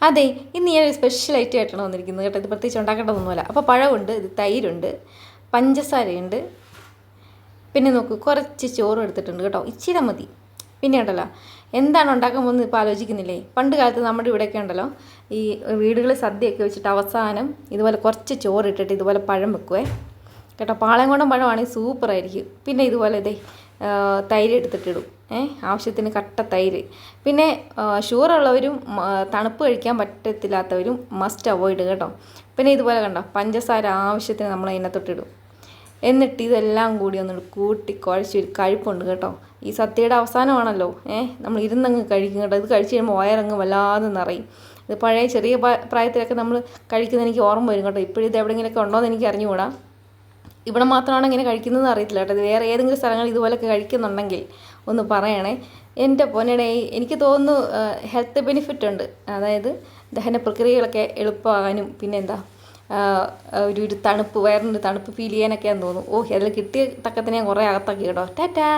അതെ, ഇന്ന് ഞാനൊരു സ്പെഷ്യൽ ഐറ്റം ആയിട്ടാണ് വന്നിരിക്കുന്നത് കേട്ടോ. ഇത് പ്രത്യേകിച്ച് ഉണ്ടാക്കേണ്ടതൊന്നുമല്ല. അപ്പോൾ പഴമുണ്ട്, ഇത് തൈരുണ്ട്, പഞ്ചസാരയുണ്ട്, പിന്നെ നോക്കൂ കുറച്ച് ചോറും എടുത്തിട്ടുണ്ട് കേട്ടോ, ഇച്ചിരി മതി. പിന്നെ ഉണ്ടല്ലോ, എന്താണ് ഉണ്ടാക്കാൻ പോകുന്നത് ഇപ്പോൾ ആലോചിക്കുന്നില്ലേ? പണ്ട് കാലത്ത് നമ്മുടെ ഇവിടെയൊക്കെ ഉണ്ടല്ലോ, ഈ വീടുകളിൽ സദ്യയൊക്കെ വെച്ചിട്ട് അവസാനം ഇതുപോലെ കുറച്ച് ചോറ് ഇട്ടിട്ട് ഇതുപോലെ പഴം വെക്കുവേ കേട്ടോ. പാളയംകോടൻ പഴമാണെങ്കിൽ സൂപ്പറായിരിക്കും. പിന്നെ ഇതുപോലെ ഇതേ തൈര് എടുത്തിട്ടിടും, ആവശ്യത്തിന് കട്ട തൈര്. പിന്നെ ഷുഗറുള്ളവരും തണുപ്പ് കഴിക്കാൻ പറ്റത്തില്ലാത്തവരും മസ്റ്റ് അവോയ്ഡ് കേട്ടോ. പിന്നെ ഇതുപോലെ കണ്ടോ, പഞ്ചസാര ആവശ്യത്തിന് നമ്മൾ അതിനകത്തൊട്ടിടും. എന്നിട്ട് ഇതെല്ലാം കൂടി ഒന്ന് കൂട്ടി കുഴച്ചൊരു കഴിപ്പുണ്ട് കേട്ടോ. ഈ സദ്യയുടെ അവസാനമാണല്ലോ, നമ്മൾ ഇരുന്നങ്ങ് കഴിക്കും കേട്ടോ. ഇത് കഴിച്ച് കഴിയുമ്പോൾ വയറങ്ങ് വല്ലാതെ നിറയും. ഇത് പഴയ ചെറിയ പ്രായത്തിലൊക്കെ നമ്മൾ കഴിക്കുന്നത് എനിക്ക് ഓർമ്മ വരും കേട്ടോ. ഇപ്പോഴും ഇത് എവിടെയെങ്കിലുമൊക്കെ ഉണ്ടോ എന്ന് എനിക്ക് അറിഞ്ഞുകൂടാ. ഇവിടെ മാത്രമാണ് ഇങ്ങനെ കഴിക്കുന്നതെന്ന് അറിയത്തില്ല കേട്ടോ. ഇത് വേറെ ഏതെങ്കിലും സ്ഥലങ്ങളിൽ ഇതുപോലെയൊക്കെ കഴിക്കുന്നുണ്ടെങ്കിൽ ഒന്ന് പറയണേ. എൻ്റെ പൊന്നടേ, എനിക്ക് തോന്നുന്നു ഹെൽത്ത് ബെനിഫിറ്റ് ഉണ്ട്. അതായത് ദഹന പ്രക്രിയകളൊക്കെ എളുപ്പമാകാനും പിന്നെ എന്താ ഒരു തണുപ്പ്, വയറിൻ്റെ തണുപ്പ് ഫീൽ ചെയ്യാനൊക്കെയാണെന്ന് തോന്നുന്നു. അതിൽ കിട്ടിയ തക്കത്തിന് ഞാൻ കുറേ അകത്താക്കി കേട്ടോ. ടാറ്റാ.